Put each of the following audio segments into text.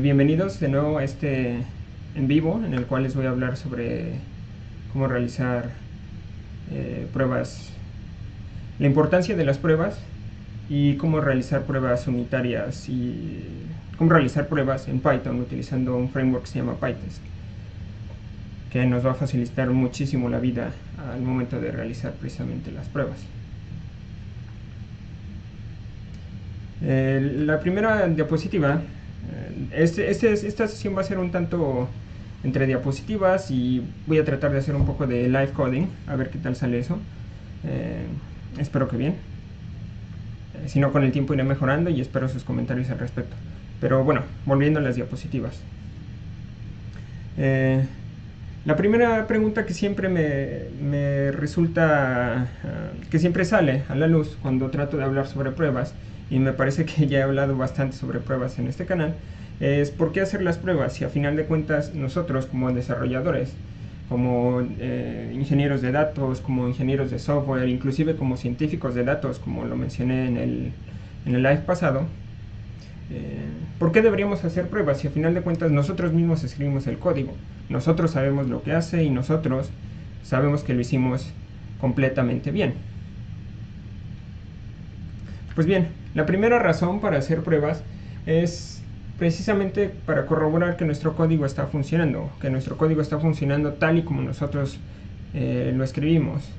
Bienvenidos de nuevo a este en vivo en el cual les voy a hablar sobre cómo realizar pruebas, la importancia de las pruebas y cómo realizar pruebas unitarias y cómo realizar pruebas en Python utilizando un framework que se llama PyTest, que nos va a facilitar muchísimo la vida al momento de realizar precisamente las pruebas. La primera diapositiva, esta sesión va a ser un tanto entre diapositivas y voy a tratar de hacer un poco de live coding, a ver qué tal sale eso. Espero que bien. Si no, con el tiempo iré mejorando y espero sus comentarios al respecto. Pero bueno, volviendo a las diapositivas. La primera pregunta que siempre me resulta, que siempre sale a la luz cuando trato de hablar sobre pruebas, y me parece que ya he hablado bastante sobre pruebas en este canal, es por qué hacer las pruebas si a final de cuentas nosotros como desarrolladores, como ingenieros de datos, como ingenieros de software, inclusive como científicos de datos, como lo mencioné en el live pasado, ¿por qué deberíamos hacer pruebas si a final de cuentas nosotros mismos escribimos el código? Nosotros sabemos lo que hace y nosotros sabemos que lo hicimos completamente bien. Pues bien, la primera razón para hacer pruebas es precisamente para corroborar que nuestro código está funcionando, tal y como nosotros lo escribimos.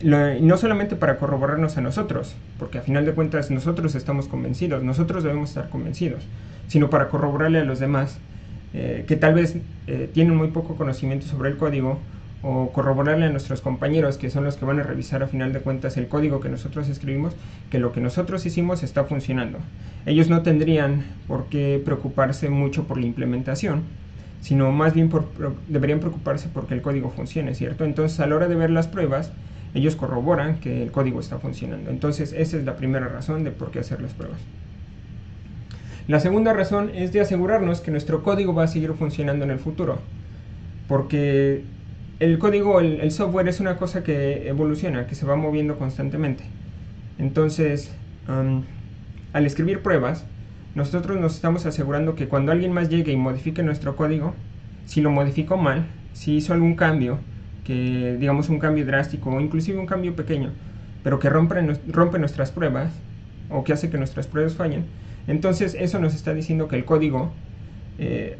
Y no solamente para corroborarnos a nosotros, porque a final de cuentas nosotros estamos convencidos, nosotros debemos estar convencidos, sino para corroborarle a los demás que tal vez tienen muy poco conocimiento sobre el código, o corroborarle a nuestros compañeros, que son los que van a revisar a final de cuentas el código que nosotros escribimos, que lo que nosotros hicimos está funcionando. Ellos no tendrían por qué preocuparse mucho por la implementación, sino más bien deberían preocuparse porque el código funcione, ¿cierto? Entonces, a la hora de ver las pruebas, ellos corroboran que el código está funcionando. Entonces, esa es la primera razón de por qué hacer las pruebas. La segunda razón es de asegurarnos que nuestro código va a seguir funcionando en el futuro, porque el código, el software es una cosa que evoluciona, que se va moviendo constantemente. Entonces, al escribir pruebas, nosotros nos estamos asegurando que cuando alguien más llegue y modifique nuestro código, si lo modificó mal, si hizo algún cambio, que digamos un cambio drástico o inclusive un cambio pequeño, pero que rompe nuestras pruebas o que hace que nuestras pruebas fallen, entonces eso nos está diciendo que el código,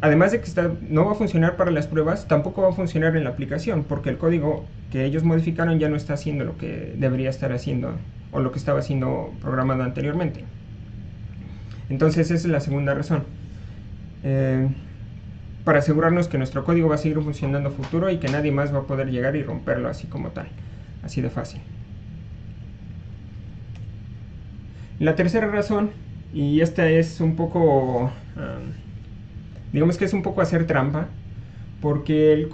además de que no va a funcionar para las pruebas, tampoco va a funcionar en la aplicación, porque el código que ellos modificaron ya no está haciendo lo que debería estar haciendo o lo que estaba siendo programado anteriormente. Entonces esa es la segunda razón. Para asegurarnos que nuestro código va a seguir funcionando a futuro y que nadie más va a poder llegar y romperlo así como tal, así de fácil. La tercera razón, y esta es un poco, digamos que es un poco hacer trampa, porque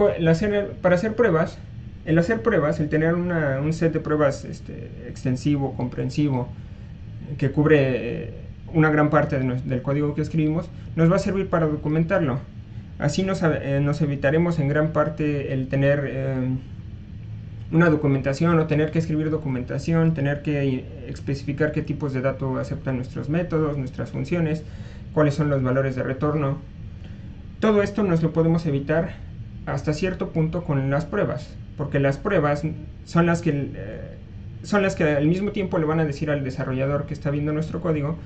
para hacer pruebas, el tener un set de pruebas extensivo, comprensivo, que cubre una gran parte del código que escribimos, nos va a servir para documentarlo. Así nos evitaremos en gran parte el tener una documentación o tener que escribir documentación, tener que especificar qué tipos de datos aceptan nuestros métodos, nuestras funciones, cuáles son los valores de retorno. Todo esto nos lo podemos evitar hasta cierto punto con las pruebas, porque las pruebas son las que al mismo tiempo le van a decir al desarrollador que está viendo nuestro código,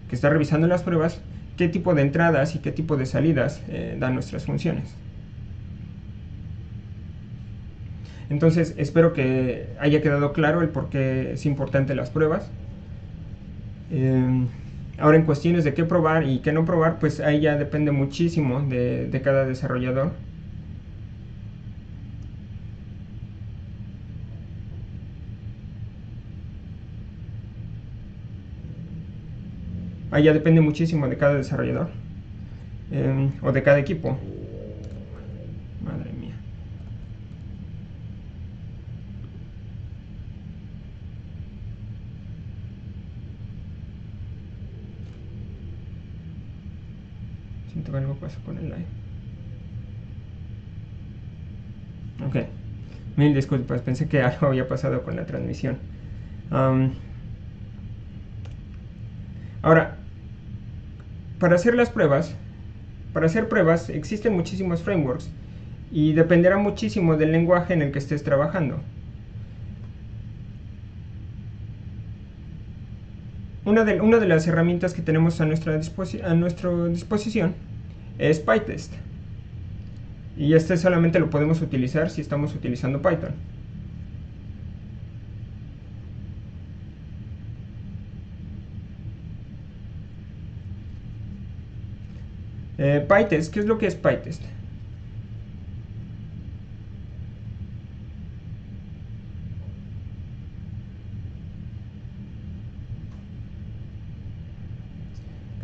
que está revisando las pruebas, qué tipo de entradas y qué tipo de salidas dan nuestras funciones. Entonces, espero que haya quedado claro el por qué es importante las pruebas. Ahora, en cuestiones de qué probar y qué no probar, pues ahí ya depende muchísimo de cada desarrollador. Ahí ya depende muchísimo de cada desarrollador o de cada equipo. Madre mía. Siento que algo pasó con el live. Ok. Mil disculpas, pensé que algo había pasado con la transmisión. Ahora, para hacer las pruebas, para hacer pruebas existen muchísimos frameworks y dependerá muchísimo del lenguaje en el que estés trabajando. Una de las herramientas que tenemos a nuestra disposición es PyTest. Y este solamente lo podemos utilizar si estamos utilizando Python. PyTest, ¿qué es lo que es PyTest?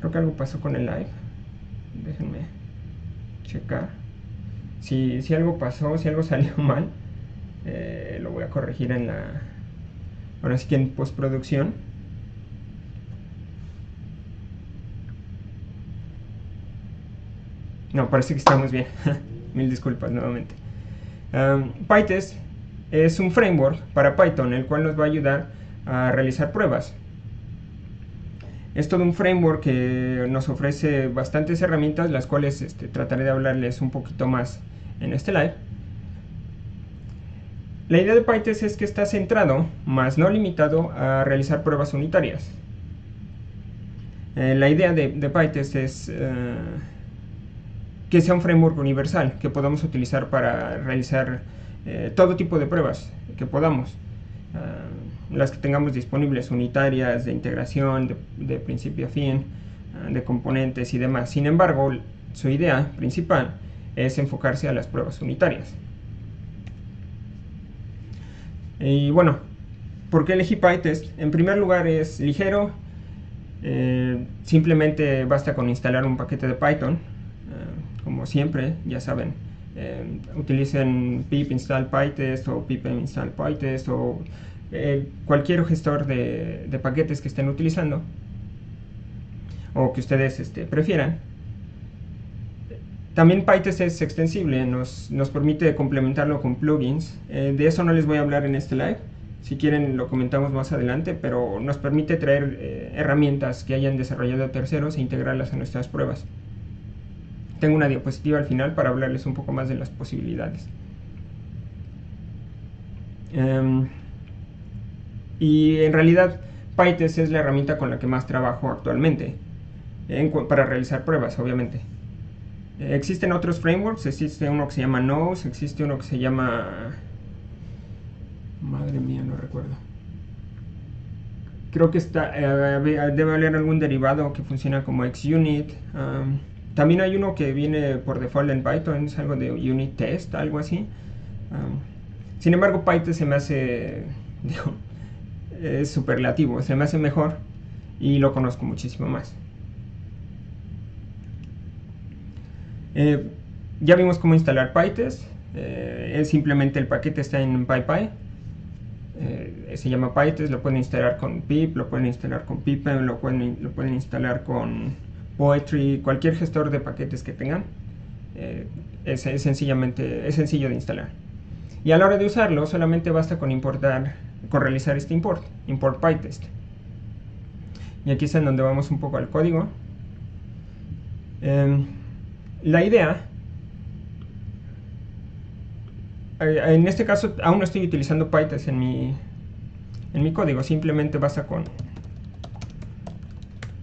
Creo que algo pasó con el live. Déjenme checar. Si algo pasó, si algo salió mal, lo voy a corregir en la... Ahora sí que en postproducción. No, parece que estamos bien. Mil disculpas nuevamente. PyTest es un framework para Python, el cual nos va a ayudar a realizar pruebas. Es todo un framework que nos ofrece bastantes herramientas, las cuales trataré de hablarles un poquito más en este live. La idea de PyTest es que está centrado, más no limitado, a realizar pruebas unitarias. La idea de PyTest es que sea un framework universal, que podamos utilizar para realizar todo tipo de pruebas que podamos. Las que tengamos disponibles, unitarias, de integración, de principio a fin, de componentes y demás. Sin embargo, su idea principal es enfocarse a las pruebas unitarias. Y bueno, ¿por qué elegí PyTest? En primer lugar, es ligero. Simplemente basta con instalar un paquete de Python. Como siempre, ya saben, utilicen pip install PyTest o pipm install PyTest o cualquier gestor de paquetes que estén utilizando o que ustedes prefieran. También PyTest es extensible, nos permite complementarlo con plugins. De eso no les voy a hablar en este live. Si quieren lo comentamos más adelante, pero nos permite traer herramientas que hayan desarrollado terceros e integrarlas a nuestras pruebas. Tengo una diapositiva al final para hablarles un poco más de las posibilidades. Y en realidad PyTest es la herramienta con la que más trabajo actualmente para realizar pruebas, obviamente. Existen otros frameworks, existe uno que se llama Nose, existe uno que se llama... Madre mía, no recuerdo. Creo que debe haber algún derivado que funciona como XUnit. También hay uno que viene por default en Python, es algo de unit test, algo así. Sin embargo, PyTest se me hace, es superlativo, se me hace mejor y lo conozco muchísimo más. Ya vimos cómo instalar PyTest. Es simplemente el paquete está en PyPy. Se llama PyTest, lo pueden instalar con pip, lo pueden instalar con pipm, lo pueden instalar con Poetry, cualquier gestor de paquetes que tengan. Es sencillo de instalar. Y a la hora de usarlo, solamente basta con realizar este import PyTest. Y aquí es en donde vamos un poco al código. La idea, en este caso aún no estoy utilizando PyTest en mi código, simplemente basta con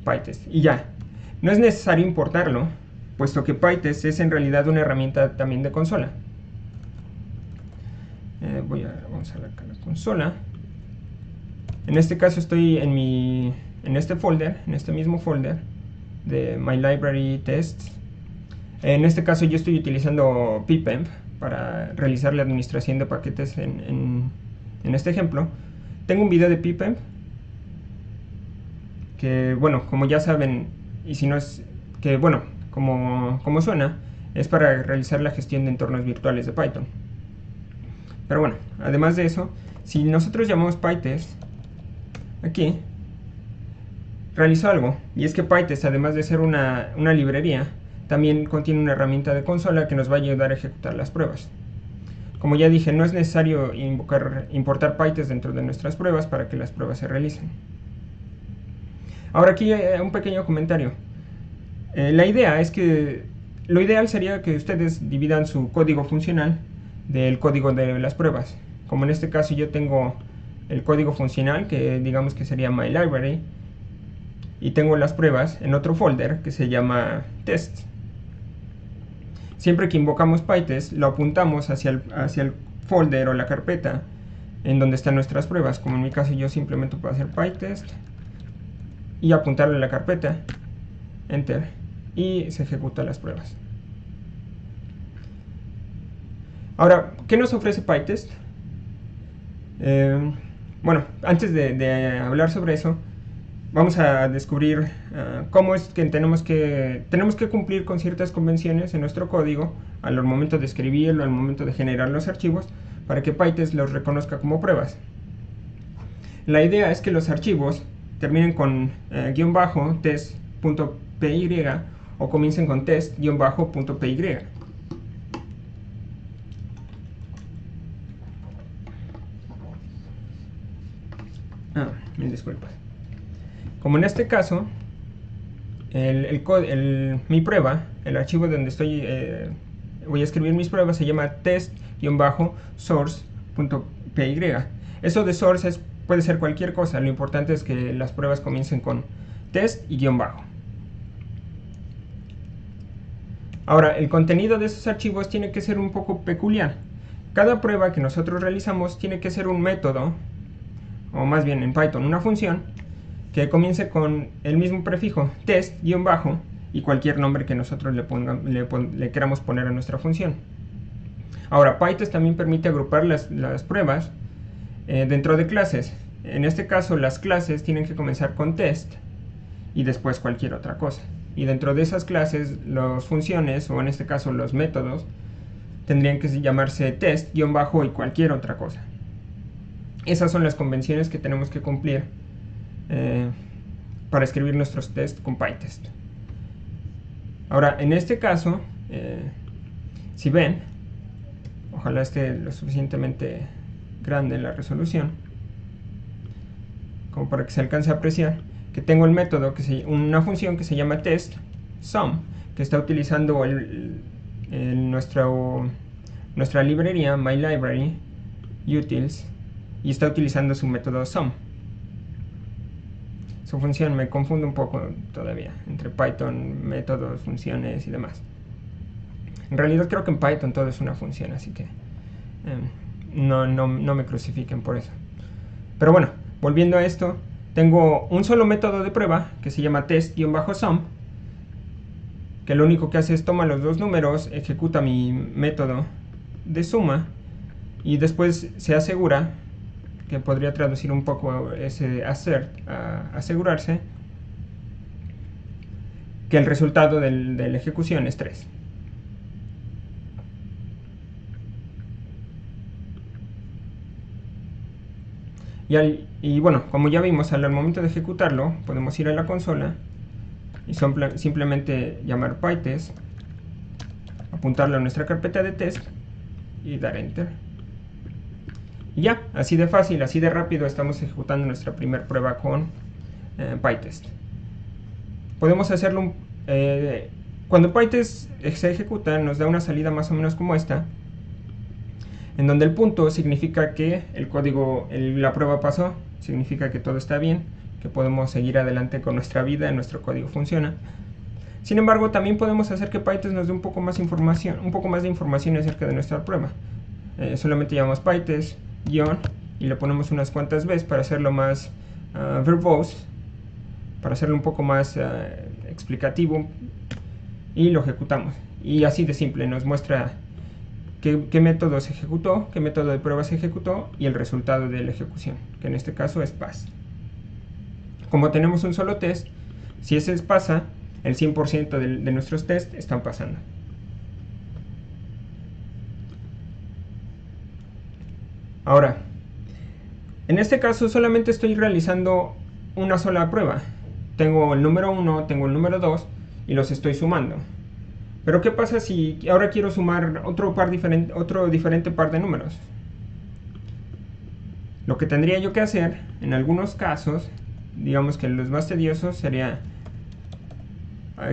PyTest y ya. No es necesario importarlo, puesto que PyTest es en realidad una herramienta también de consola. Vamos a la consola. En este caso estoy en este mismo folder de My Library Tests. En este caso yo estoy utilizando pipm para realizar la administración de paquetes en este ejemplo. Tengo un video de pipm que, bueno, como ya saben, y si no es que, bueno, como suena, es para realizar la gestión de entornos virtuales de Python. Pero bueno, además de eso, si nosotros llamamos PyTest, aquí, realizo algo, y es que PyTest, además de ser una librería, también contiene una herramienta de consola que nos va a ayudar a ejecutar las pruebas. Como ya dije, no es necesario importar PyTest dentro de nuestras pruebas para que las pruebas se realicen. Ahora aquí un pequeño comentario. La idea es que lo ideal sería que ustedes dividan su código funcional del código de las pruebas. Como en este caso yo tengo el código funcional, que digamos que sería my library, y tengo las pruebas en otro folder que se llama test. Siempre que invocamos PyTest, lo apuntamos hacia el folder o la carpeta en donde están nuestras pruebas. Como en mi caso yo simplemente puedo hacer PyTest y apuntarle a la carpeta, enter, y se ejecutan las pruebas. Ahora, ¿qué nos ofrece PyTest? Bueno, antes de hablar sobre eso, vamos a descubrir cómo es que tenemos que cumplir con ciertas convenciones en nuestro código al momento de escribirlo, al momento de generar los archivos, para que PyTest los reconozca como pruebas. La idea es que los archivos terminen con test.py o comiencen con test-.py. Mil disculpas. Como en este caso, mi prueba, el archivo donde voy a escribir mis pruebas, se llama test-source.py. Eso de source puede ser cualquier cosa, lo importante es que las pruebas comiencen con test y guión bajo. Ahora, el contenido de esos archivos tiene que ser un poco peculiar. Cada prueba que nosotros realizamos tiene que ser un método, o más bien en Python una función, que comience con el mismo prefijo test-bajo y cualquier nombre que nosotros le queramos poner a nuestra función. Ahora, PyTest también permite agrupar las pruebas dentro de clases. En este caso, las clases tienen que comenzar con test y después cualquier otra cosa. Y dentro de esas clases, las funciones, o en este caso los métodos, tendrían que llamarse test-bajo y cualquier otra cosa. Esas son las convenciones que tenemos que cumplir para escribir nuestros tests con PyTest. Ahora, en este caso, si ven, ojalá esté lo suficientemente grande la resolución como para que se alcance a apreciar que tengo el método, una función que se llama test sum, que está utilizando nuestra librería myLibrary utils, y está utilizando su método sum. Su función me confunde un poco todavía entre Python, métodos, funciones y demás. En realidad creo que en Python todo es una función, así que no me crucifiquen por eso. Pero bueno, volviendo a esto, tengo un solo método de prueba que se llama test-sum, que lo único que hace es toma los dos números, ejecuta mi método de suma y después se asegura, que podría traducir un poco ese assert a asegurarse, que el resultado de la ejecución es 3. Y bueno, como ya vimos, al momento de ejecutarlo, podemos ir a la consola y simplemente llamar PyTest, apuntarlo a nuestra carpeta de test y dar Enter. Y ya, así de fácil, así de rápido estamos ejecutando nuestra primera prueba con PyTest. Podemos hacerlo, cuando PyTest se ejecuta, nos da una salida más o menos como esta, en donde el punto significa que el código, la prueba pasó, significa que todo está bien, que podemos seguir adelante con nuestra vida, nuestro código funciona. Sin embargo, también podemos hacer que PyTest nos dé un poco más de información acerca de nuestra prueba. Solamente llamamos PyTest y le ponemos unas cuantas veces para hacerlo más verbose, para hacerlo un poco más explicativo, y lo ejecutamos. Y así de simple nos muestra qué método se ejecutó, qué método de prueba se ejecutó y el resultado de la ejecución, que en este caso es pass. Como tenemos un solo test, si ese pasa, el 100% de nuestros tests están pasando. Ahora, en este caso solamente estoy realizando una sola prueba. Tengo el número 1, tengo el número 2 y los estoy sumando. Pero ¿qué pasa si ahora quiero sumar otro diferente par de números? Lo que tendría yo que hacer, en algunos casos, digamos que los más tediosos, sería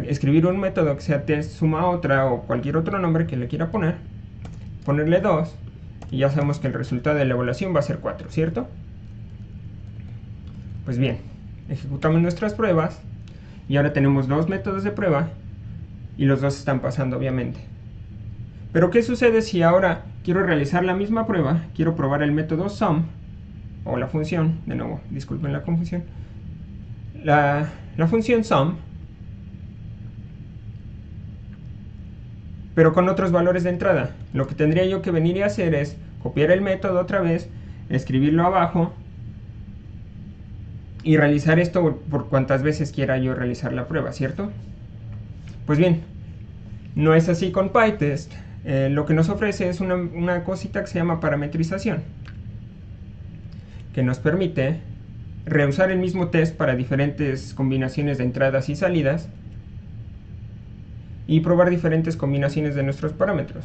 escribir un método que sea test suma otra o cualquier otro nombre que le quiera poner, ponerle 2 y ya sabemos que el resultado de la evaluación va a ser 4, ¿cierto? Pues bien, ejecutamos nuestras pruebas y ahora tenemos dos métodos de prueba y los dos están pasando, obviamente. Pero ¿qué sucede si ahora quiero realizar la misma prueba? Quiero probar el método sum o la función, de nuevo, disculpen la confusión, la función sum, pero con otros valores de entrada. Lo que tendría yo que venir y hacer es copiar el método otra vez, escribirlo abajo y realizar esto por cuantas veces quiera yo realizar la prueba, ¿cierto? Pues bien, no es así con PyTest. Lo que nos ofrece es una cosita que se llama parametrización, que nos permite reusar el mismo test para diferentes combinaciones de entradas y salidas y probar diferentes combinaciones de nuestros parámetros.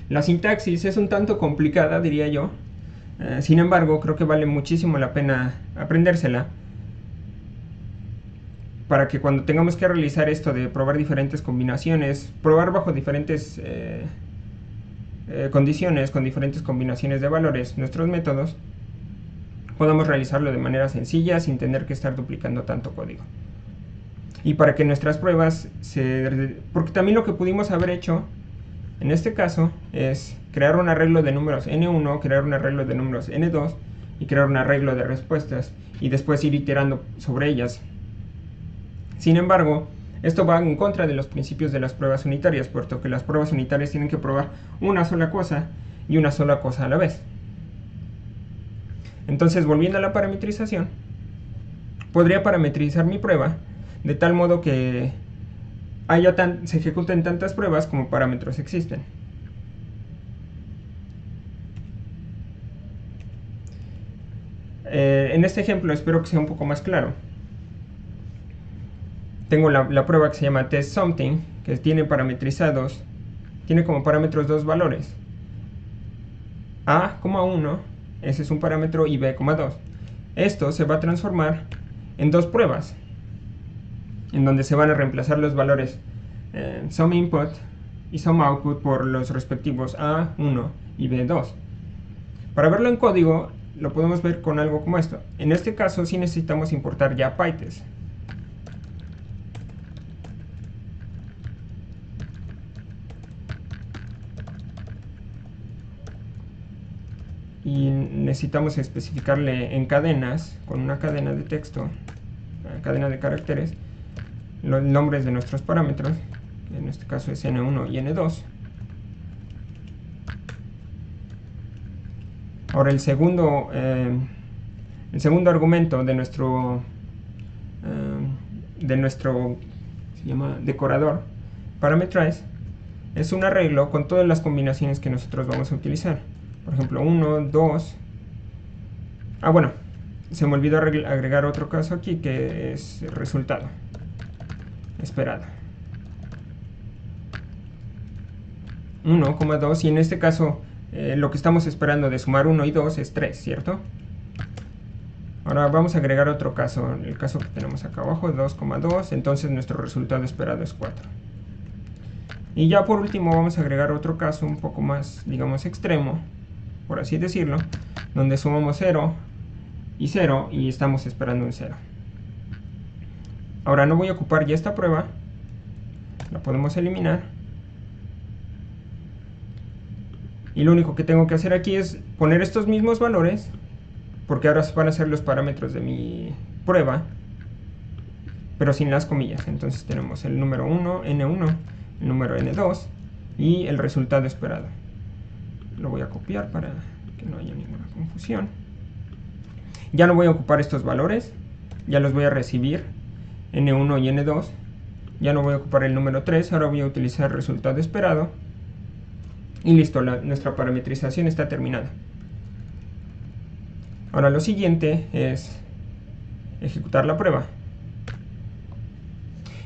La sintaxis es un tanto complicada, diría yo. Sin embargo, creo que vale muchísimo la pena aprendérsela para que cuando tengamos que realizar esto de probar diferentes combinaciones, probar bajo diferentes condiciones, con diferentes combinaciones de valores, nuestros métodos, podamos realizarlo de manera sencilla sin tener que estar duplicando tanto código. Y para que nuestras pruebas porque también lo que pudimos haber hecho en este caso es crear un arreglo de números n1, crear un arreglo de números n2 y crear un arreglo de respuestas y después ir iterando sobre ellas. Sin embargo, esto va en contra de los principios de las pruebas unitarias, puesto que las pruebas unitarias tienen que probar una sola cosa y una sola cosa a la vez. Entonces, volviendo a la parametrización, podría parametrizar mi prueba de tal modo que se ejecuten tantas pruebas como parámetros existen. En este ejemplo espero que sea un poco más claro. Tengo la prueba que se llama test_something, que tiene como parámetros dos valores. A,1, ese es un parámetro, y B,2. Esto se va a transformar en dos pruebas, en donde se van a reemplazar los valores SumInput y SumOutput por los respectivos A1 y B2. Para verlo en código, lo podemos ver con algo como esto. En este caso sí necesitamos importar ya PyTest. Y necesitamos especificarle en cadenas, con una cadena de texto, una cadena de caracteres, los nombres de nuestros parámetros, que en este caso es n1 y n2. Ahora el segundo argumento de nuestro se llama decorador, parametrize, es un arreglo con todas las combinaciones que nosotros vamos a utilizar. Por ejemplo, 1, 2. Bueno, se me olvidó agregar otro caso aquí, que es el resultado esperado. 1, 2, y en este caso lo que estamos esperando de sumar 1 y 2 es 3, ¿cierto? Ahora vamos a agregar otro caso, el caso que tenemos acá abajo, 2,2, entonces nuestro resultado esperado es 4. Y ya por último vamos a agregar otro caso un poco más, digamos, extremo, por así decirlo, donde sumamos 0 y 0 y estamos esperando un 0. Ahora no voy a ocupar ya esta prueba, la podemos eliminar. Y lo único que tengo que hacer aquí es poner estos mismos valores, porque ahora van a ser los parámetros de mi prueba, pero sin las comillas. Entonces tenemos el número 1, n1, el número n2 y el resultado esperado. Lo voy a copiar para que no haya ninguna confusión. Ya no voy a ocupar estos valores, ya los voy a recibir, n1 y n2. Ya no voy a ocupar el número 3, ahora voy a utilizar el resultado esperado. Y listo, nuestra parametrización está terminada. Ahora lo siguiente es ejecutar la prueba.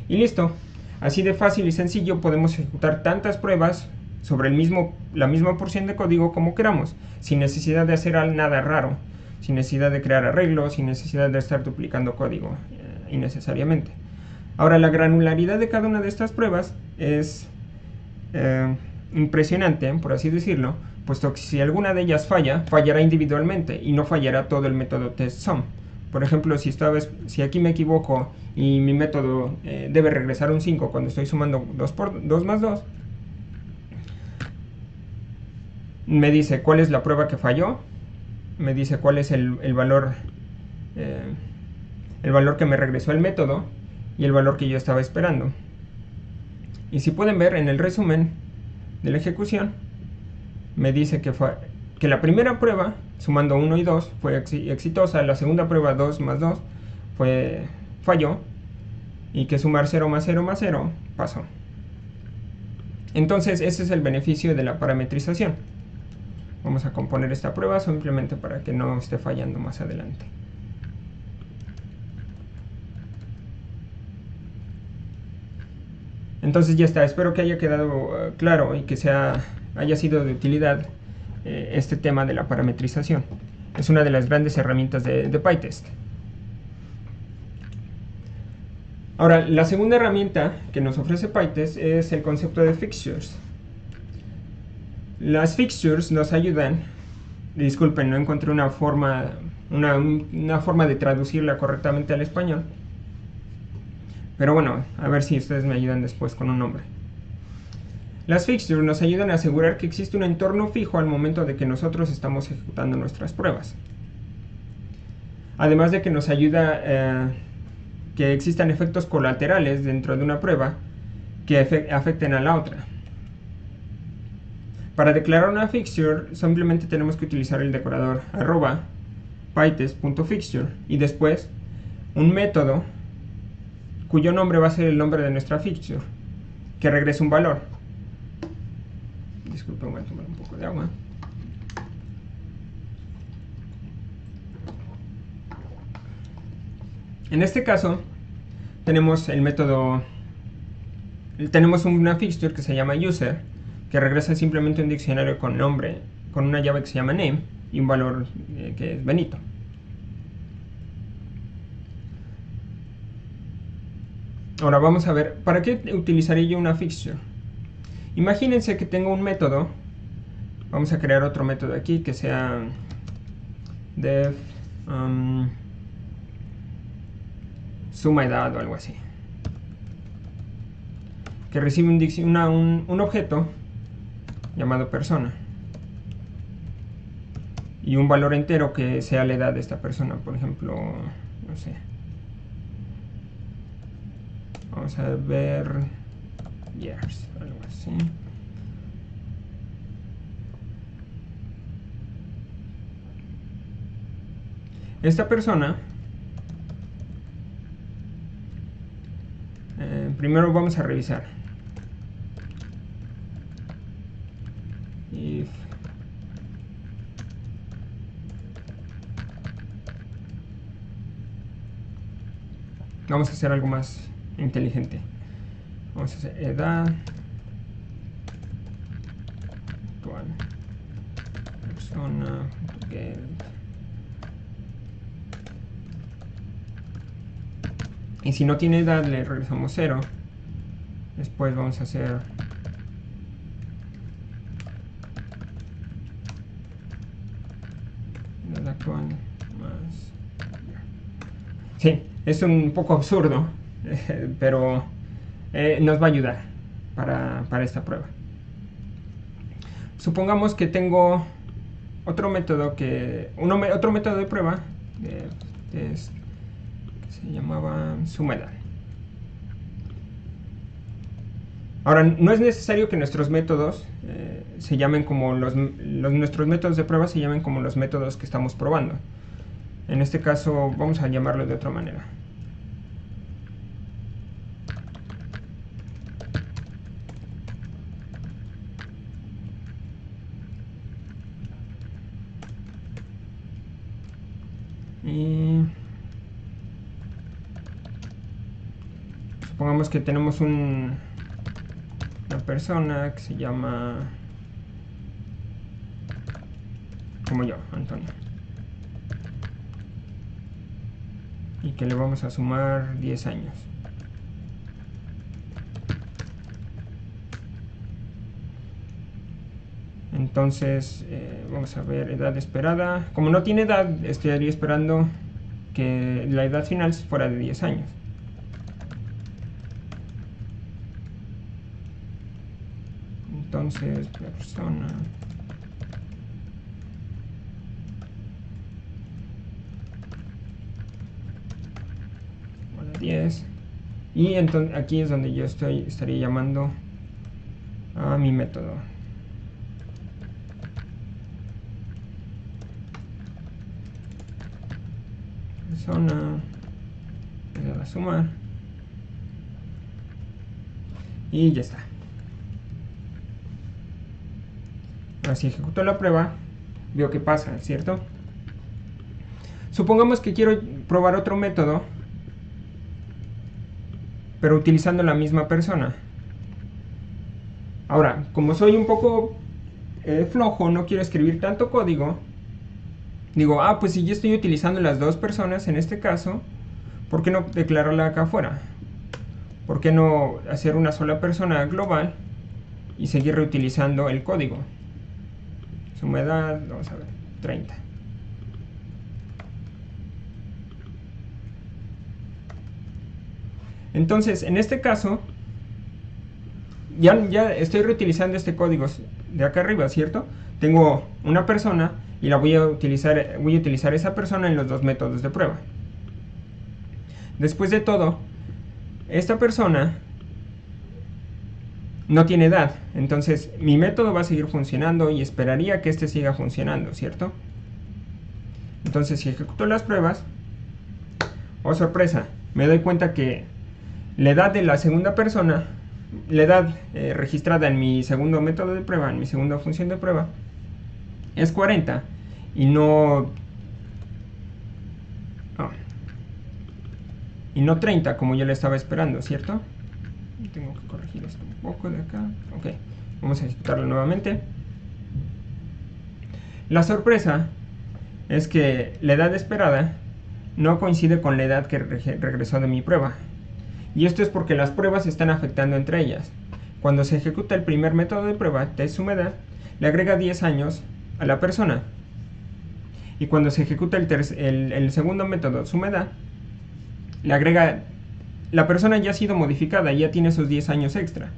Y listo. Así de fácil y sencillo podemos ejecutar tantas pruebas sobre la misma porción de código como queramos, sin necesidad de hacer nada raro, sin necesidad de crear arreglos, sin necesidad de estar duplicando código innecesariamente. Ahora, la granularidad de cada una de estas pruebas es impresionante, por así decirlo, puesto que si alguna de ellas falla, fallará individualmente y no fallará todo el método test-sum. Por ejemplo, si aquí me equivoco y mi método debe regresar un 5 cuando estoy sumando 2 más 2, me dice cuál es la prueba que falló, me dice cuál es el valor que me regresó el método y el valor que yo estaba esperando. Y si pueden ver en el resumen de la ejecución, me dice que la primera prueba, sumando 1 y 2, fue exitosa, la segunda prueba, 2 más 2, falló, y que sumar 0 más 0 más 0 pasó. Entonces, ese es el beneficio de la parametrización. Vamos a componer esta prueba simplemente para que no esté fallando más adelante. Entonces ya está, espero que haya quedado claro y que haya sido de utilidad este tema de la parametrización. Es una de las grandes herramientas de PyTest. Ahora, la segunda herramienta que nos ofrece PyTest es el concepto de fixtures. Las fixtures nos ayudan, disculpen, no encontré una forma de traducirla correctamente al español, pero bueno, a ver si ustedes me ayudan después con un nombre. Las fixtures nos ayudan a asegurar que existe un entorno fijo al momento de que nosotros estamos ejecutando nuestras pruebas. Además de que nos ayuda que existan efectos colaterales dentro de una prueba que afecten a la otra. Para declarar una fixture simplemente tenemos que utilizar el decorador @pytest.fixture y después un método cuyo nombre va a ser el nombre de nuestra fixture, que regrese un valor. Disculpen, voy a tomar un poco de agua. En este caso, tenemos una fixture que se llama user, que regresa simplemente un diccionario con nombre, con una llave que se llama name y un valor que es Benito. Ahora vamos a ver, ¿para qué utilizaría yo una fixture? Imagínense que tengo un método, vamos a crear otro método aquí que sea def suma edad o algo así, que recibe un objeto llamado persona y un valor entero que sea la edad de esta persona, por ejemplo, no sé, vamos a ver years, algo así. Esta persona, primero vamos a revisar if vamos a hacer algo más inteligente. Vamos a hacer edad actual persona get. Y si no tiene edad le regresamos 0. Después vamos a hacer edad actual más. Sí, es un poco absurdo, pero nos va a ayudar para esta prueba. Supongamos que tengo otro método de prueba que se llamaba suma edad. Ahora, no es necesario que nuestros métodos se llamen como nuestros métodos de prueba se llamen como los métodos que estamos probando. En este caso vamos a llamarlo de otra manera. Y supongamos que tenemos una persona que se llama como yo, Antonio, y que le vamos a sumar 10 años. Entonces, vamos a ver, edad esperada. Como no tiene edad, estaría esperando que la edad final fuera de 10 años. Entonces, persona. Bueno, 10. Y entonces aquí es donde yo estaría llamando a mi método. Persona. Le doy a sumar. Y ya está. Ahora si ejecuto la prueba, veo que pasa, ¿cierto? Supongamos que quiero probar otro método, pero utilizando la misma persona. Ahora, como soy un poco flojo, no quiero escribir tanto código, digo, pues si yo estoy utilizando las dos personas en este caso, ¿por qué no declararla acá afuera? ¿Por qué no hacer una sola persona global y seguir reutilizando el código? Suma edad, vamos a ver, 30. Entonces, en este caso, ya estoy reutilizando este código de acá arriba, ¿cierto? Tengo una persona y voy a utilizar esa persona en los dos métodos de prueba. Después de todo, esta persona no tiene edad, entonces mi método va a seguir funcionando y esperaría que este siga funcionando, ¿cierto? Entonces si ejecuto las pruebas, oh sorpresa, me doy cuenta que la edad de la segunda persona, la edad registrada en mi segundo método de prueba, en mi segunda función de prueba, es 40 y no 30 como yo le estaba esperando, ¿cierto? Tengo que corregir esto un poco de acá. Ok, vamos a ejecutarlo nuevamente. La sorpresa es que la edad esperada no coincide con la edad que regresó de mi prueba. Y esto es porque las pruebas se están afectando entre ellas. Cuando se ejecuta el primer método de prueba, test suma edad, le agrega 10 años a la persona. Y cuando se ejecuta el segundo método, suma edad, le agrega... La persona ya ha sido modificada, ya tiene esos 10 años extra.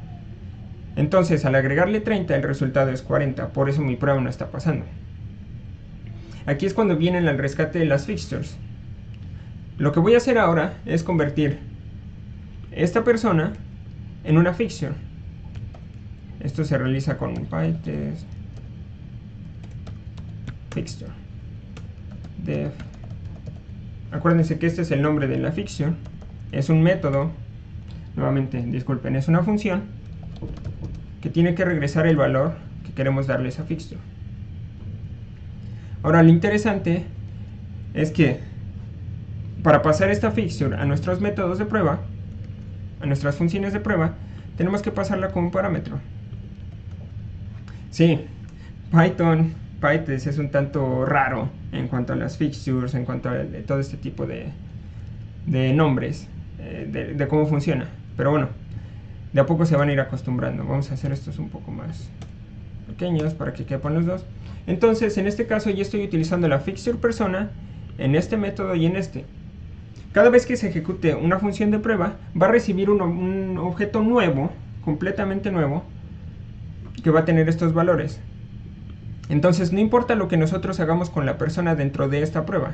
Entonces, al agregarle 30, el resultado es 40. Por eso mi prueba no está pasando. Aquí es cuando viene el rescate de las fixtures. Lo que voy a hacer ahora es convertir esta persona en una fixture. Esto se realiza con PyTest fixture def. Acuérdense que este es el nombre de la fixture. Es un método, nuevamente, disculpen, es una función que tiene que regresar el valor que queremos darle a esa fixture. Ahora, lo interesante es que para pasar esta fixture a nuestros métodos de prueba, a nuestras funciones de prueba, tenemos que pasarla como un parámetro. Sí, PyTest es un tanto raro en cuanto a las fixtures, en cuanto a todo este tipo de nombres, de cómo funciona. Pero bueno, de a poco se van a ir acostumbrando. Vamos a hacer estos un poco más pequeños para que quepan los dos. Entonces, en este caso ya estoy utilizando la fixture persona en este método y en este. Cada vez que se ejecute una función de prueba, va a recibir un objeto nuevo, completamente nuevo, que va a tener estos valores. Entonces, no importa lo que nosotros hagamos con la persona dentro de esta prueba.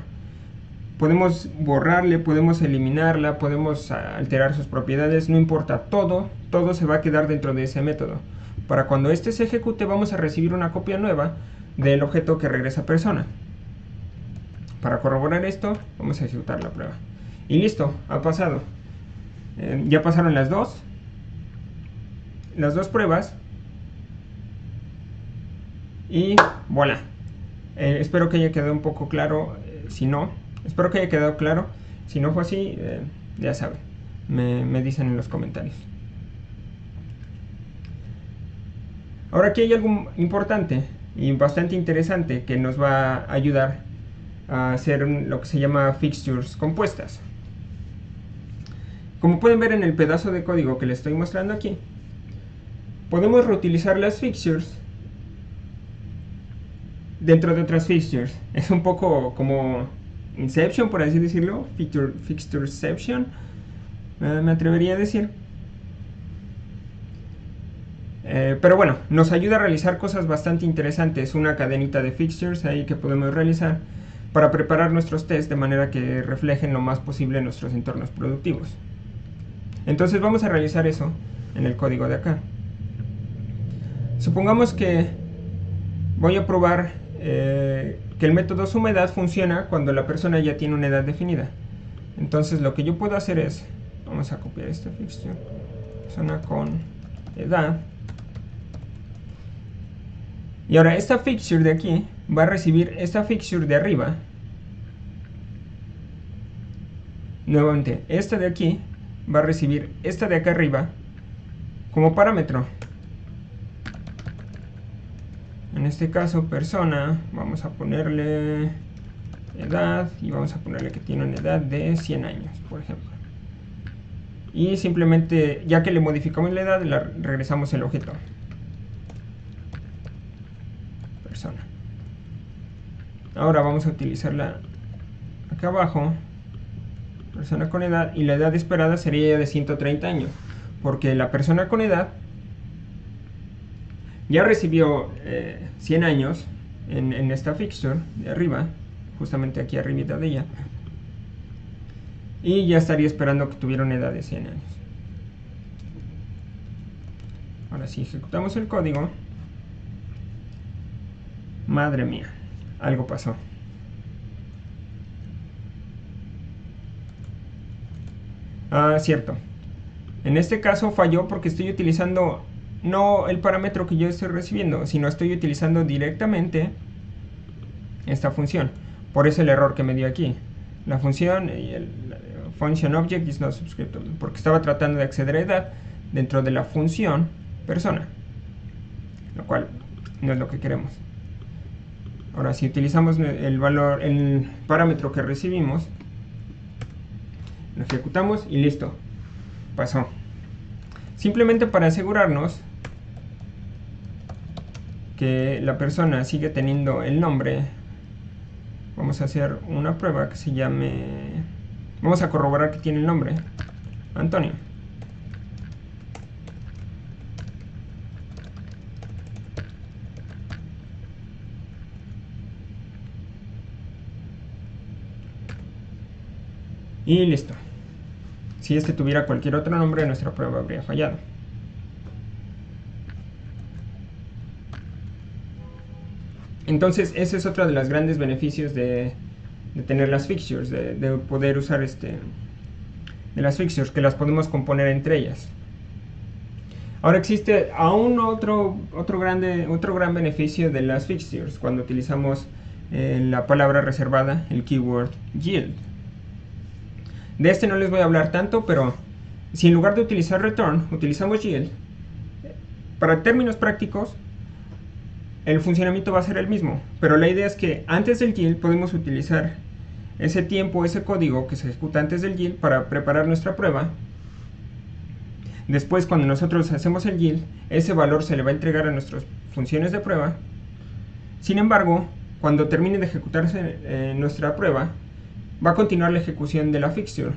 Podemos borrarle, podemos eliminarla, podemos alterar sus propiedades, no importa, todo se va a quedar dentro de ese método. Para cuando este se ejecute, vamos a recibir una copia nueva del objeto que regresa persona. Para corroborar esto, vamos a ejecutar la prueba. Y listo, ha pasado. Ya pasaron las dos pruebas. Y voilà. Espero que haya quedado un poco claro. Espero que haya quedado claro. Si no fue así, ya saben. Me dicen en los comentarios. Ahora aquí hay algo importante y bastante interesante que nos va a ayudar a hacer lo que se llama fixtures compuestas. Como pueden ver en el pedazo de código que les estoy mostrando aquí, podemos reutilizar las fixtures dentro de otras fixtures. Es un poco como Inception, por así decirlo, Fixtureception, me atrevería a decir. Pero bueno, nos ayuda a realizar cosas bastante interesantes, una cadenita de fixtures ahí que podemos realizar para preparar nuestros tests de manera que reflejen lo más posible nuestros entornos productivos. Entonces vamos a realizar eso en el código de acá. Supongamos que voy a probar que el método sumEdad funciona cuando la persona ya tiene una edad definida. Entonces lo que yo puedo hacer es, vamos a copiar esta fixture, persona con edad. Y ahora esta fixture de aquí va a recibir esta fixture de arriba. Nuevamente, esta de aquí va a recibir esta de acá arriba como parámetro. En este caso, persona, vamos a ponerle edad y vamos a ponerle que tiene una edad de 100 años, por ejemplo. Y simplemente, ya que le modificamos la edad, le regresamos el objeto. Persona. Ahora vamos a utilizarla acá abajo, persona con edad, y la edad esperada sería de 130 años, porque la persona con edad ya recibió 100 años en esta fixture de arriba, justamente aquí arribita de ella, y ya estaría esperando que tuviera una edad de 100 años. Ahora si ejecutamos el código, madre mía, algo pasó. Ah, cierto. En este caso falló porque estoy utilizando no el parámetro que yo estoy recibiendo, sino estoy utilizando directamente esta función. Por eso el error que me dio aquí. La función y el function object is not subscriptable, porque estaba tratando de acceder a edad dentro de la función persona, lo cual no es lo que queremos. Ahora si utilizamos el parámetro que recibimos, lo ejecutamos y listo, pasó. Simplemente para asegurarnos que la persona sigue teniendo el nombre, vamos a hacer una prueba que se llame, vamos a corroborar que tiene el nombre, Antonio. Y listo. Si este tuviera cualquier otro nombre, nuestra prueba habría fallado. Entonces, ese es otro de los grandes beneficios de tener las fixtures, de poder usar de las fixtures, que las podemos componer entre ellas. Ahora existe aún otro gran beneficio de las fixtures cuando utilizamos la palabra reservada, el keyword yield. De este no les voy a hablar tanto, pero si en lugar de utilizar return utilizamos yield, para términos prácticos el funcionamiento va a ser el mismo, pero la idea es que antes del yield podemos utilizar ese tiempo, ese código que se ejecuta antes del yield para preparar nuestra prueba. Después, cuando nosotros hacemos el yield, ese valor se le va a entregar a nuestras funciones de prueba. Sin embargo, cuando termine de ejecutarse nuestra prueba, va a continuar la ejecución de la fixture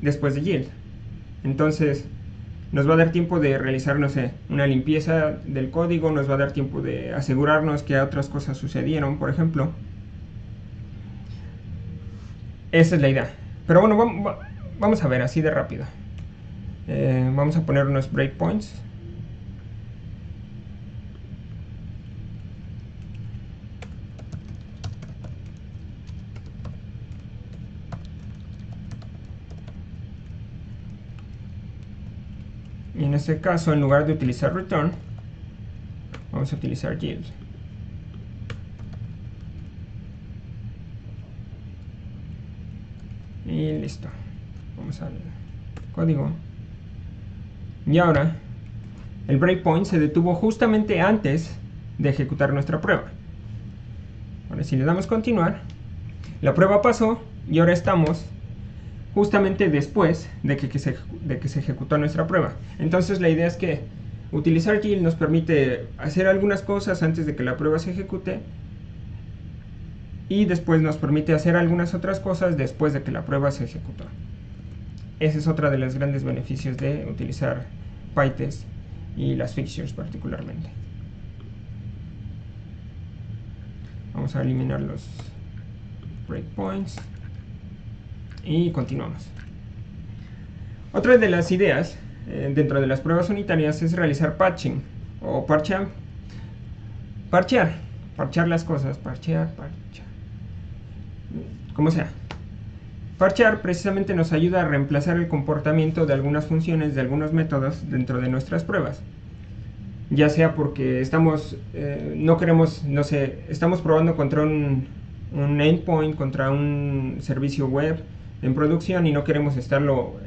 después de yield. Entonces nos va a dar tiempo de realizar, no sé, una limpieza del código, nos va a dar tiempo de asegurarnos que otras cosas sucedieron, por ejemplo. Esa es la idea. Pero bueno, vamos a ver así de rápido. Vamos a poner unos breakpoints. Y en este caso, en lugar de utilizar return, vamos a utilizar yield. Y listo. Vamos al código. Y ahora, el breakpoint se detuvo justamente antes de ejecutar nuestra prueba. Ahora, si le damos continuar, la prueba pasó y ahora estamos justamente después de que se ejecutó nuestra prueba. Entonces la idea es que Utilizar Yield nos permite hacer algunas cosas antes de que la prueba se ejecute y después nos permite hacer algunas otras cosas después de que la prueba se ejecutó. Ese es otro de los grandes beneficios de utilizar PyTest y las fixtures particularmente. Vamos a eliminar los breakpoints y continuamos. Otra de las ideas dentro de las pruebas unitarias es realizar patching o parchear las cosas, parchear, como sea. Parchear precisamente nos ayuda a reemplazar el comportamiento de algunas funciones, de algunos métodos dentro de nuestras pruebas. Ya sea porque estamos, no queremos, no sé, estamos probando contra un endpoint, contra un servicio web en producción y no queremos estarlo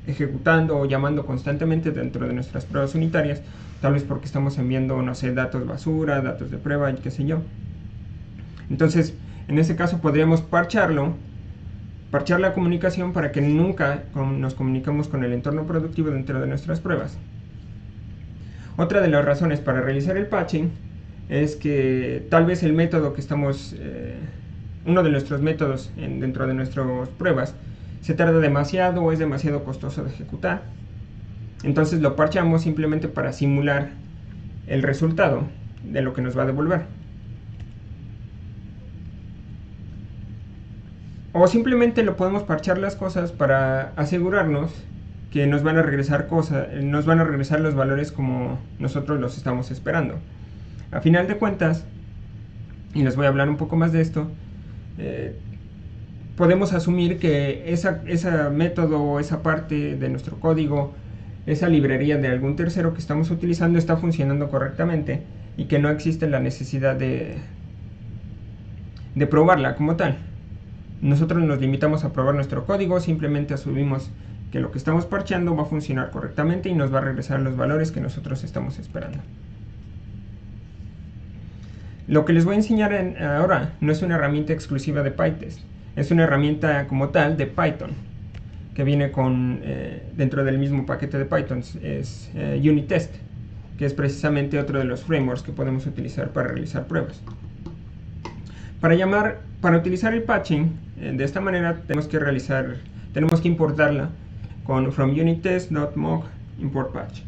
ejecutando o llamando constantemente dentro de nuestras pruebas unitarias, tal vez porque estamos enviando, no sé, datos basura, datos de prueba y qué sé yo. Entonces, en ese caso podríamos parchar la comunicación para que nunca nos comuniquemos con el entorno productivo dentro de nuestras pruebas. Otra de las razones para realizar el patching es que tal vez el método que estamos, uno de nuestros métodos dentro de nuestras pruebas, se tarda demasiado o es demasiado costoso de ejecutar. Entonces lo parchamos simplemente para simular el resultado de lo que nos va a devolver. O simplemente lo podemos parchar las cosas para asegurarnos que nos van a regresar los valores como nosotros los estamos esperando. A final de cuentas, y les voy a hablar un poco más de esto, podemos asumir que ese método o esa parte de nuestro código, esa librería de algún tercero que estamos utilizando está funcionando correctamente y que no existe la necesidad de probarla como tal. Nosotros nos limitamos a probar nuestro código, simplemente asumimos que lo que estamos parcheando va a funcionar correctamente y nos va a regresar los valores que nosotros estamos esperando. Lo que les voy a enseñar ahora no es una herramienta exclusiva de PyTest, es una herramienta como tal de Python, que viene dentro del mismo paquete de Python, es Unitest, que es precisamente otro de los frameworks que podemos utilizar para realizar pruebas. Para utilizar el patching, de esta manera tenemos que importarla con from unitest.mock import patch.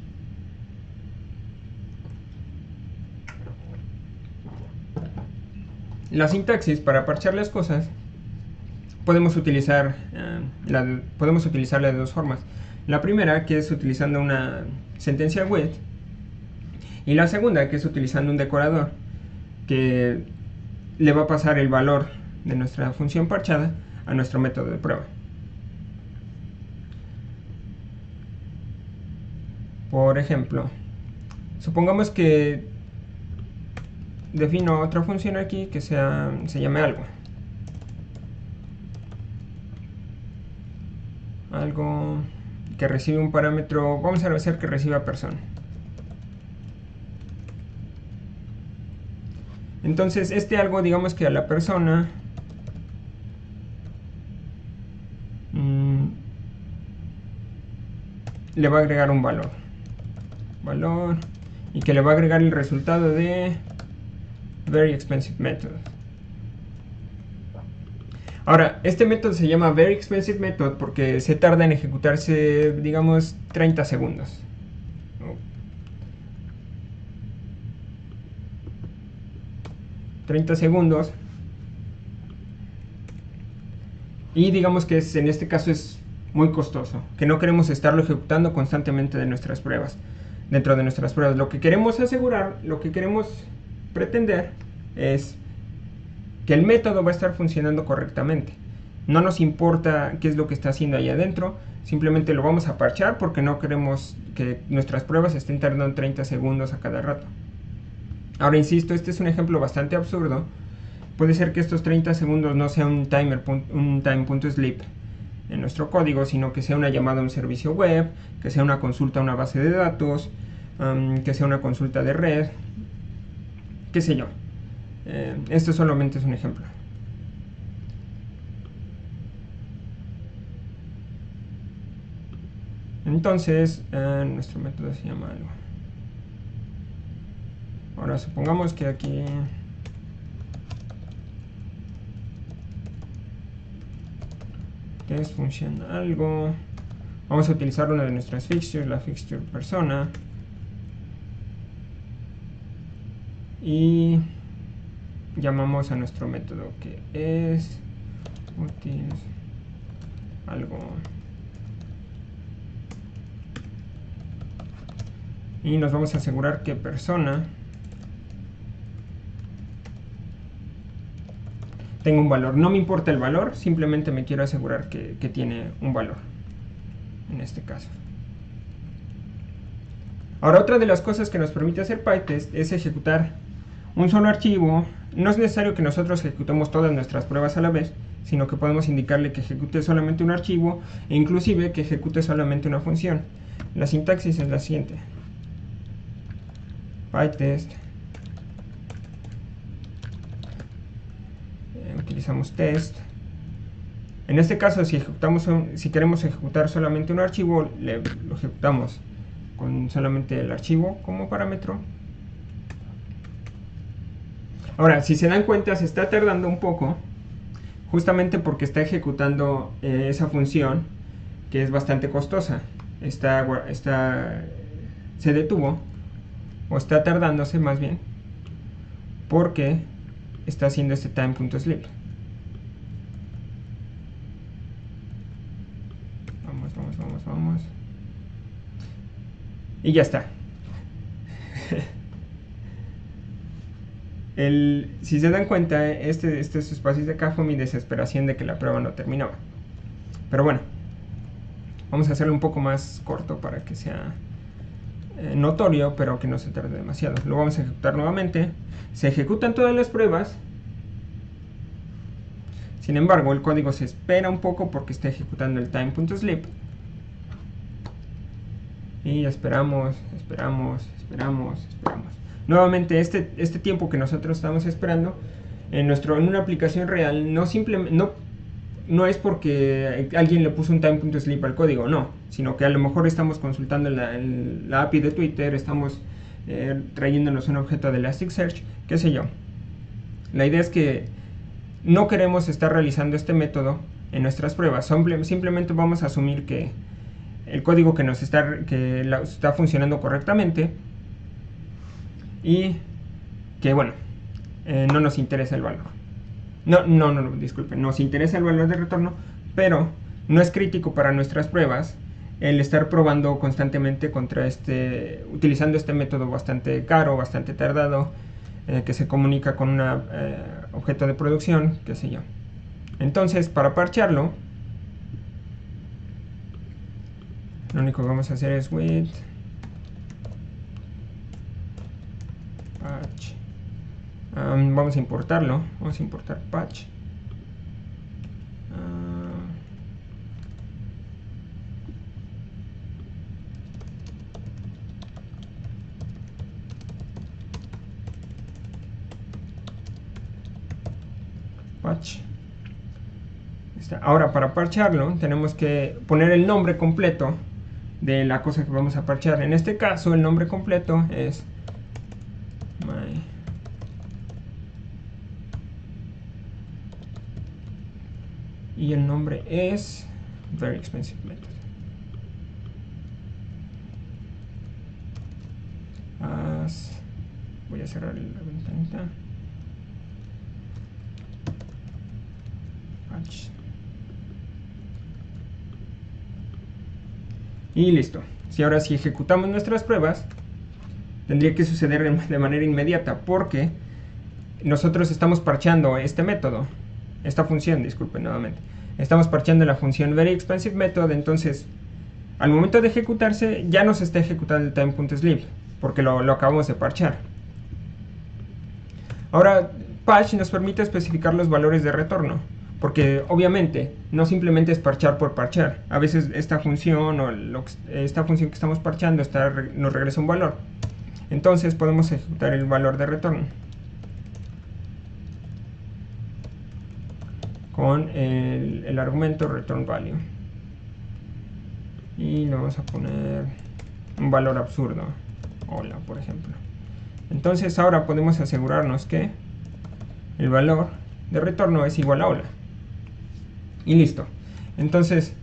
La sintaxis para parchar las cosas podemos utilizarla de dos formas. La primera, que es utilizando una sentencia with, y la segunda, que es utilizando un decorador que le va a pasar el valor de nuestra función parchada a nuestro método de prueba. Por ejemplo, supongamos que defino otra función aquí que se llame algo. Algo que recibe un parámetro, vamos a hacer que reciba persona. Entonces algo, digamos que a la persona le va a agregar un valor y que le va a agregar el resultado de very expensive method. Ahora, este método se llama very expensive method porque se tarda en ejecutarse, digamos, 30 segundos. 30 segundos. Y digamos que en este caso es muy costoso, que no queremos estarlo ejecutando constantemente dentro de nuestras pruebas. Lo que queremos asegurar, lo que queremos pretender es que el método va a estar funcionando correctamente. No nos importa qué es lo que está haciendo ahí adentro, simplemente lo vamos a parchar porque no queremos que nuestras pruebas estén tardando 30 segundos a cada rato. Ahora insisto, este es un ejemplo bastante absurdo. Puede ser que estos 30 segundos no sea un time.sleep en nuestro código, sino que sea una llamada a un servicio web, que sea una consulta a una base de datos, que sea una consulta de red, qué sé yo. Esto solamente es un ejemplo. Entonces, nuestro método se llama algo. Ahora supongamos que aquí test función algo. Vamos a utilizar una de nuestras fixtures, la fixture persona. Y llamamos a nuestro método que es util algo. Y nos vamos a asegurar que persona tenga un valor. No me importa el valor, simplemente me quiero asegurar que tiene un valor. En este caso. Ahora, otra de las cosas que nos permite hacer PyTest es ejecutar un solo archivo. No es necesario que nosotros ejecutemos todas nuestras pruebas a la vez, sino que podemos indicarle que ejecute solamente un archivo e inclusive que ejecute solamente una función. La sintaxis es la siguiente. PyTest. Utilizamos test. En este caso, si queremos ejecutar solamente un archivo, lo ejecutamos con solamente el archivo como parámetro. Ahora, si se dan cuenta, se está tardando un poco, justamente porque está ejecutando esa función que es bastante costosa. Se detuvo, o está tardándose más bien, porque está haciendo este time.sleep. Vamos. Y ya está. Si se dan cuenta, este es espacios de acá fue mi desesperación de que la prueba no terminaba. Pero bueno, vamos a hacerlo un poco más corto para que sea notorio, pero que no se tarde demasiado. Lo vamos a ejecutar nuevamente. Se ejecutan todas las pruebas. Sin embargo, el código se espera un poco porque está ejecutando el time.sleep. Y esperamos. Nuevamente, este tiempo que nosotros estamos esperando, en una aplicación real, no es porque alguien le puso un time.sleep al código, no. Sino que a lo mejor estamos consultando la API de Twitter, estamos trayéndonos un objeto de Elasticsearch, qué sé yo. La idea es que no queremos estar realizando este método en nuestras pruebas. Simplemente vamos a asumir que el código que está funcionando correctamente y que, bueno, no nos interesa el valor. Disculpen, nos interesa el valor de retorno, pero no es crítico para nuestras pruebas el estar probando constantemente utilizando este método bastante caro, bastante tardado, que se comunica con un objeto de producción, qué sé yo. Entonces, para parchearlo, lo único que vamos a hacer es with patch. Vamos a importarlo. Vamos a importar patch. Patch. Ahora, para parchearlo, tenemos que poner el nombre completo de la cosa que vamos a parchear. En este caso, el nombre completo es y el nombre es Very Expensive Method. Voy a cerrar la ventanita. Patch. Y listo. Ahora si ejecutamos nuestras pruebas, tendría que suceder de manera inmediata, porque nosotros estamos parcheando este método, esta función, disculpen nuevamente. Estamos parcheando la función Very Expensive Method, entonces al momento de ejecutarse ya nos está ejecutando el time.sleep, porque lo acabamos de parchear. Ahora, patch nos permite especificar los valores de retorno, porque obviamente no simplemente es parchar por parchar. A veces esta función esta función que estamos parchando nos regresa un valor. Entonces podemos ejecutar el valor de retorno con el argumento return value. y le vamos a poner un valor absurdo, hola, por ejemplo. Entonces ahora podemos asegurarnos que el valor de retorno es igual a hola. Y listo. Entonces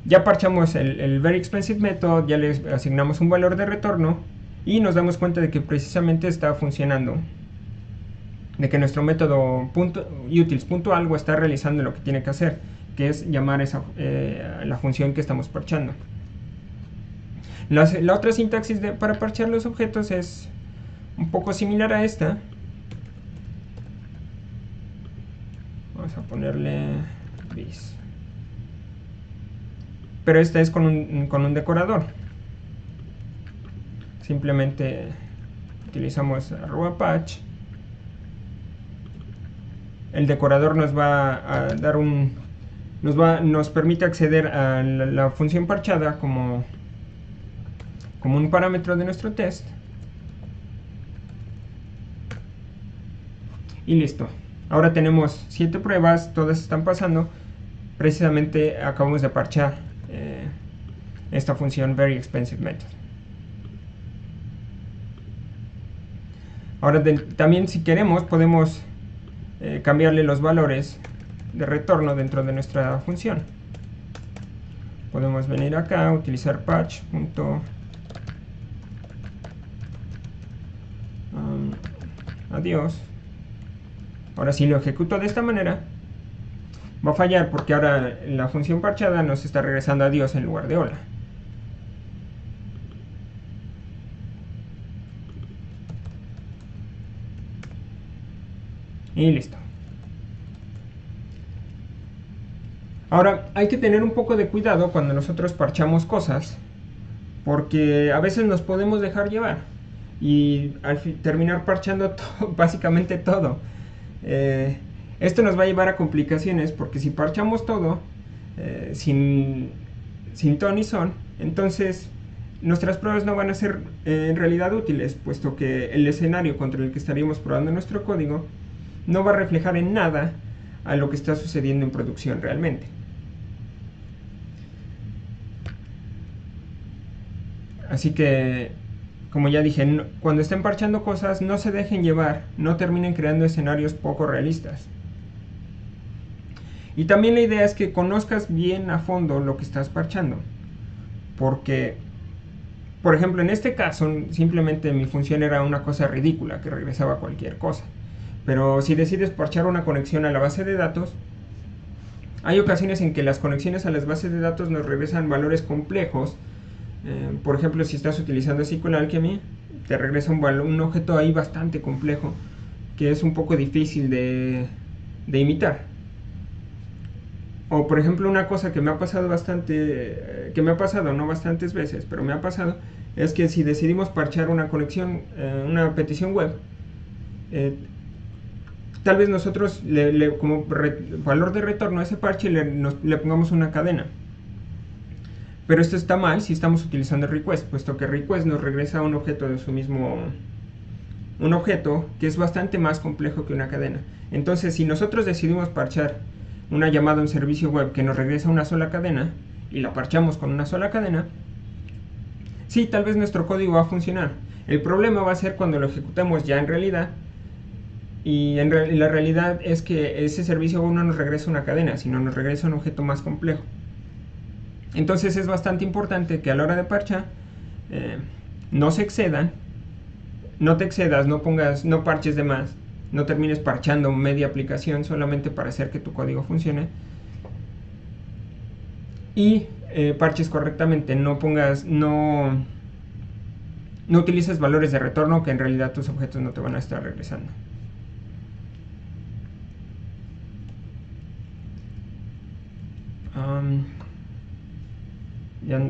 ya parchamos el very expensive method, ya le asignamos un valor de retorno y nos damos cuenta de que precisamente está funcionando, de que nuestro método utils.algo está realizando lo que tiene que hacer, que es llamar la función que estamos parchando. La otra sintaxis para parchar los objetos es un poco similar a esta. Vamos a ponerle bis. Pero esta es con un decorador. Simplemente utilizamos @patch. El decorador nos va a dar nos permite acceder a la función parchada como un parámetro de nuestro test. Y listo. Ahora tenemos 7 pruebas, todas están pasando. Precisamente acabamos de parchar esta función very expensive method. Ahora también, si queremos, podemos cambiarle los valores de retorno dentro de nuestra función. Podemos venir acá, utilizar patch. Adiós. Ahora si lo ejecuto de esta manera, va a fallar porque ahora la función parchada nos está regresando adiós en lugar de hola. Y listo. Ahora hay que tener un poco de cuidado cuando nosotros parchamos cosas, porque a veces nos podemos dejar llevar y al terminar parchando básicamente todo. Esto nos va a llevar a complicaciones porque si parchamos todo sin ton ni son, entonces nuestras pruebas no van a ser en realidad útiles, puesto que el escenario contra el que estaríamos probando nuestro código no va a reflejar en nada a lo que está sucediendo en producción realmente. Así que, como ya dije, cuando estén parchando cosas, no se dejen llevar, no terminen creando escenarios poco realistas. Y también la idea es que conozcas bien a fondo lo que estás parchando. Porque, por ejemplo, en este caso, simplemente mi función era una cosa ridícula, que regresaba cualquier cosa. Pero si decides parchar una conexión a la base de datos, hay ocasiones en que las conexiones a las bases de datos nos regresan valores complejos. Por ejemplo, si estás utilizando SQL Alchemy, te regresa un objeto ahí bastante complejo, que es un poco difícil de imitar. O por ejemplo, una cosa que me ha pasado no bastantes veces, pero me ha pasado, es que si decidimos parchar una conexión, una petición web, tal vez nosotros como valor de retorno a ese parche le pongamos una cadena. Pero esto está mal si estamos utilizando request, puesto que request nos regresa un objeto de su mismo... un objeto que es bastante más complejo que una cadena. Entonces, si nosotros decidimos parchar una llamada a un servicio web que nos regresa una sola cadena, y la parchamos con una sola cadena, sí, tal vez nuestro código va a funcionar. El problema va a ser cuando lo ejecutemos ya en realidad, y la realidad es que ese servicio web no nos regresa una cadena, sino nos regresa un objeto más complejo. Entonces es bastante importante que a la hora de parchar no se excedan, no te excedas, no parches de más, no termines parchando media aplicación solamente para hacer que tu código funcione. Y parches correctamente, no utilices valores de retorno que en realidad tus objetos no te van a estar regresando. Ya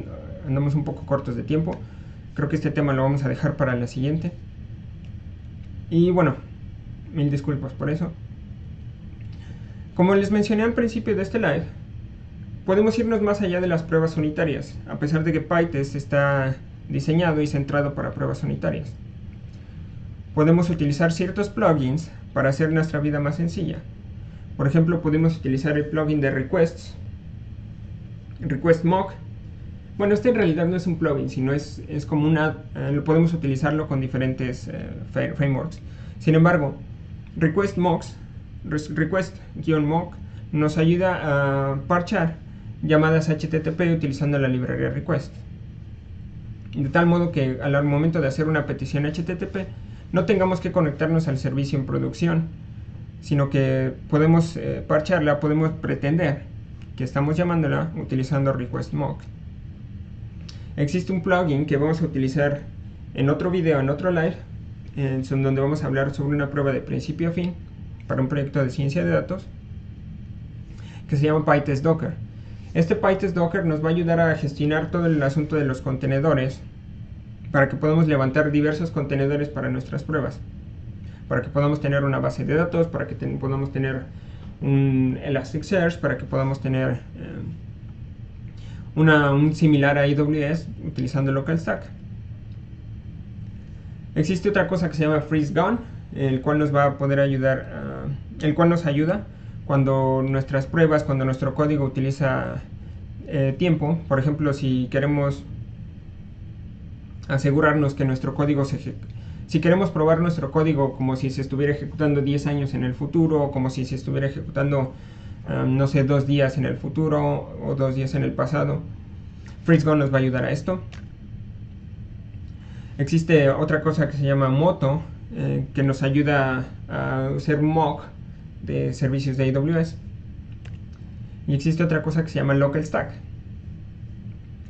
andamos un poco cortos de tiempo. Creo que este tema lo vamos a dejar para la siguiente. Y bueno, mil disculpas por eso. Como les mencioné al principio de este live, podemos irnos más allá de las pruebas unitarias, a pesar de que PyTest está diseñado y centrado para pruebas unitarias. Podemos utilizar ciertos plugins para hacer nuestra vida más sencilla. Por ejemplo, podemos utilizar el plugin de request mock, Bueno, este en realidad no es un plugin, sino es como una... podemos utilizarlo con diferentes frameworks. Sin embargo, request-mock nos ayuda a parchar llamadas HTTP utilizando la librería request. De tal modo que al momento de hacer una petición HTTP no tengamos que conectarnos al servicio en producción, sino que podemos parcharla, podemos pretender que estamos llamándola utilizando request-mock. Existe un plugin que vamos a utilizar en otro video, en otro live, donde vamos a hablar sobre una prueba de principio a fin para un proyecto de ciencia de datos que se llama PyTest Docker. Este PyTest Docker nos va a ayudar a gestionar todo el asunto de los contenedores para que podamos levantar diversos contenedores para nuestras pruebas, para que podamos tener una base de datos, para que podamos tener un Elasticsearch, para que podamos tener un similar a AWS utilizando LocalStack. Existe otra cosa que se llama FreezeGone, el cual nos va a poder ayudar, el cual nos ayuda cuando nuestras pruebas, cuando nuestro código utiliza tiempo. Por ejemplo, si queremos asegurarnos que nuestro código si queremos probar nuestro código como si se estuviera ejecutando 10 años en el futuro, o como si se estuviera ejecutando no sé, 2 días en el futuro o 2 días en el pasado, FreezeGone nos va a ayudar a esto. Existe otra cosa que se llama Moto, que nos ayuda a hacer mock de servicios de AWS. Y existe otra cosa que se llama LocalStack,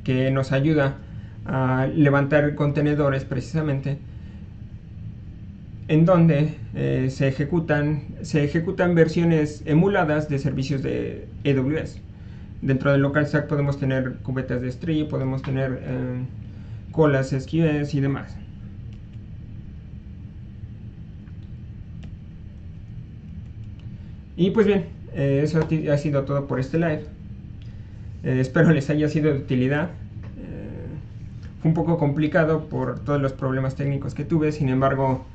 que nos ayuda a levantar contenedores precisamente en donde se ejecutan versiones emuladas de servicios de AWS. Dentro de LocalStack podemos tener cubetas de S3, podemos tener colas SQS y demás. Y pues bien, eso ha sido todo por este live. Espero les haya sido de utilidad. Fue un poco complicado por todos los problemas técnicos que tuve, sin embargo,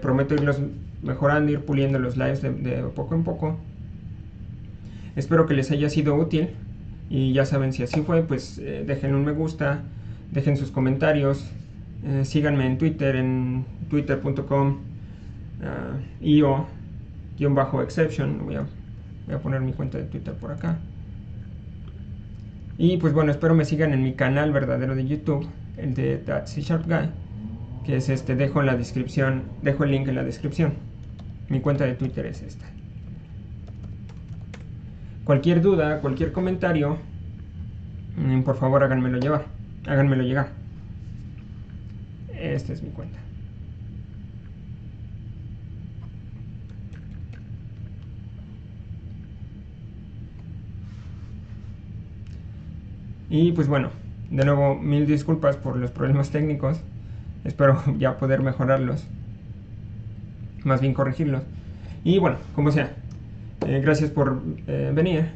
prometo irlos mejorando, ir puliendo los lives de poco en poco. Espero que les haya sido útil, y ya saben, si así fue, pues dejen un me gusta, dejen sus comentarios, síganme en Twitter, en twitter.com io-exception. Voy a poner mi cuenta de Twitter por acá. Y pues bueno, espero me sigan en mi canal verdadero de YouTube, el de That C# Guy, que es dejo en la descripción, dejo el link en la descripción. Mi cuenta de Twitter es esta. Cualquier duda, cualquier comentario, por favor háganmelo llegar. Esta es mi cuenta. Y pues bueno, de nuevo, mil disculpas por los problemas técnicos. Espero ya poder mejorarlos, más bien corregirlos. Y bueno, como sea, gracias por venir.